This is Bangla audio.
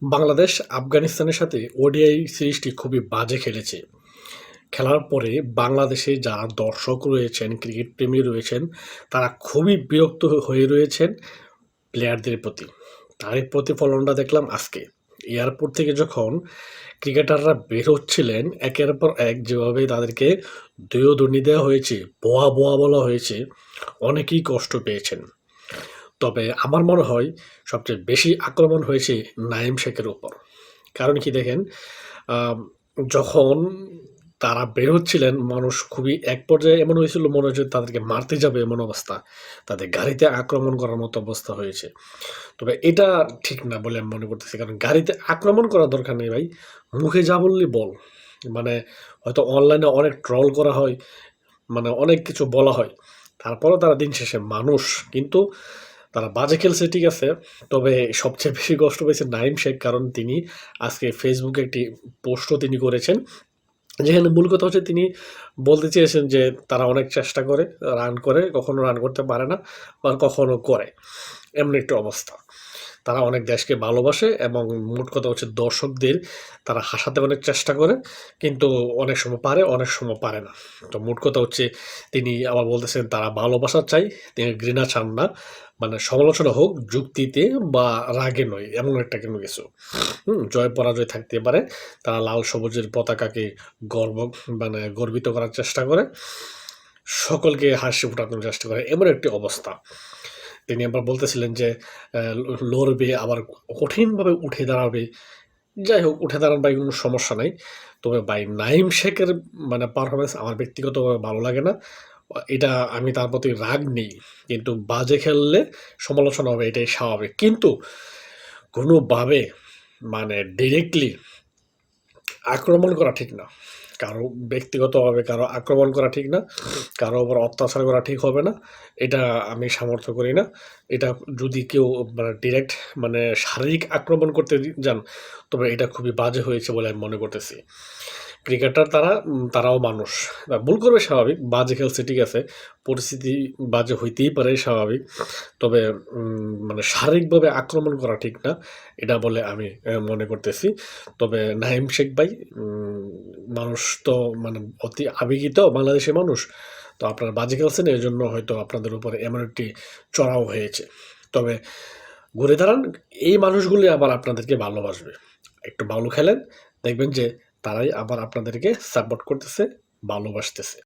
বাংলাদেশ আফগানিস্তানের সাথে ওডিআই সিরিজটি খুবই বাজে খেলেছে। খেলার পরে বাংলাদেশে যারা দর্শক রয়েছেন, ক্রিকেট প্রেমী রয়েছেন, তারা খুবই বিরক্ত হয়ে রয়েছেন প্লেয়ারদের প্রতি। তারই প্রতিফলনটা দেখলাম আজকে। এয়ারপোর্ট থেকে যখন ক্রিকেটাররা বের হচ্ছিলেন, একের পর এক যেভাবে তাদেরকে দৈয়দণ্ডি দেওয়া হয়েছে, বোয়া, বোয়া বলা হয়েছে, অনেকেই কষ্ট পেয়েছেন। তবে আমার মনে হয় সবচেয়ে বেশি আক্রমণ হয়েছে নাঈম শেখের উপর। কারণ কি দেখেন, আম যখন তারা বের হচ্ছিলেন মানুষ খুবই এক পর্যায়ে এমন হয়েছিল মনে হচ্ছে তাদেরকে মারতে যাবে এমন অবস্থা। তাদের গাড়িতে আক্রমণ করার মতো অবস্থা হয়েছে। তবে এটা ঠিক না বলে আমি মনে করতেছি। কারণ গাড়িতে আক্রমণ করার দরকার নেই ভাই। মুখে যা বললি বল। মানে হয়তো অনলাইনে অনেক ট্রল করা হয়, মানে অনেক কিছু বলা হয়। তারপরেও তারা দিন শেষে মানুষ। কিন্তু তারা বাজে খেলছে ঠিক আছে। তবে সবচেয়ে বেশি কষ্ট পেয়েছে নাঈম শেখ। কারণ তিনি আজকে ফেসবুকে একটি পোস্টও তিনি করেছেন। যেখানে মূল কথা হচ্ছে তিনি বলতে চেয়েছেন যে তারা অনেক চেষ্টা করে, রান করে, কখনো রান করতে পারে না, বা কখনো করে। এমন একটা অবস্থা। তারা অনেক দেশকে ভালোবাসে এবং মোট কথা হচ্ছে দর্শকদের তারা হাসাতে অনেক চেষ্টা করে। কিন্তু অনেক সময় পারে, অনেক সময় পারে না। তো মোট কথা হচ্ছে তিনি আবার বলতেছেন তারা ভালোবাসা চায়, তিনি ঘৃণা চান না। মানে সমালোচনা হোক যুক্তিতে বা রাগে নয়, এমন একটা কোনো কিছু। জয় পরাজয় থাকতে পারে। তারা লাল সবুজের পতাকাকে গর্ব মানে গর্বিত করার চেষ্টা করে। সকলকে হাসি ফোটানোর চেষ্টা করে। এমন একটি অবস্থা। তিনি আবার বলতেছিলেন যে লড়বে আবার কঠিনভাবে উঠে দাঁড়াবে। যাই হোক উঠে দাঁড়ান ভাই কোনো সমস্যা নাই। তবে ভাই নাঈম শেখের মানে পারফরম্যান্স আমার ব্যক্তিগতভাবে ভালো লাগে না। এটা আমি তার প্রতি রাগ নেই। কিন্তু বাজে খেললে সমালোচনা হবে এটাই স্বাভাবিক। কিন্তু কোনোভাবে মানে ডিরেক্টলি আক্রমণ করা ঠিক না। কারো ব্যক্তিগতভাবে কারো আক্রমণ করা ঠিক না। কারো উপর অত্যাচার করা ঠিক হবে না। এটা আমি সমর্থন করি না। এটা যদি কেউ মানে ডিরেক্ট মানে শারীরিক আক্রমণ করতে যান, তবে এটা খুবই বাজে হয়েছে বলে আমি মনে করতেছি। ক্রিকেটার তারা তারাও মানুষ। ভুল করবে স্বাভাবিক। বাজে খেলছে ঠিক আছে। পরিস্থিতি বাজে হইতেই পারে স্বাভাবিক। তবে মানে শারীরিকভাবে আক্রমণ করা ঠিক না। এটা বলে আমি মনে করতেছি। তবে নাঈম শেখ ভাই মানুষ তো মানে অতি আবেগী তো বাংলাদেশের মানুষ। তো আপনারা বাজে খেলছেন এজন্য হয়তো আপনাদের উপরে এমন একটি চড়াও হয়েছে। তবে ঘুরে দাঁড়ান, এই মানুষগুলি আবার আপনাদেরকে ভালোবাসবে। একটু ভালো খেলেন, দেখবেন যে তারাই আবার আপনাদেরকে সাপোর্ট করতেছে, ভালোবাসতেছে।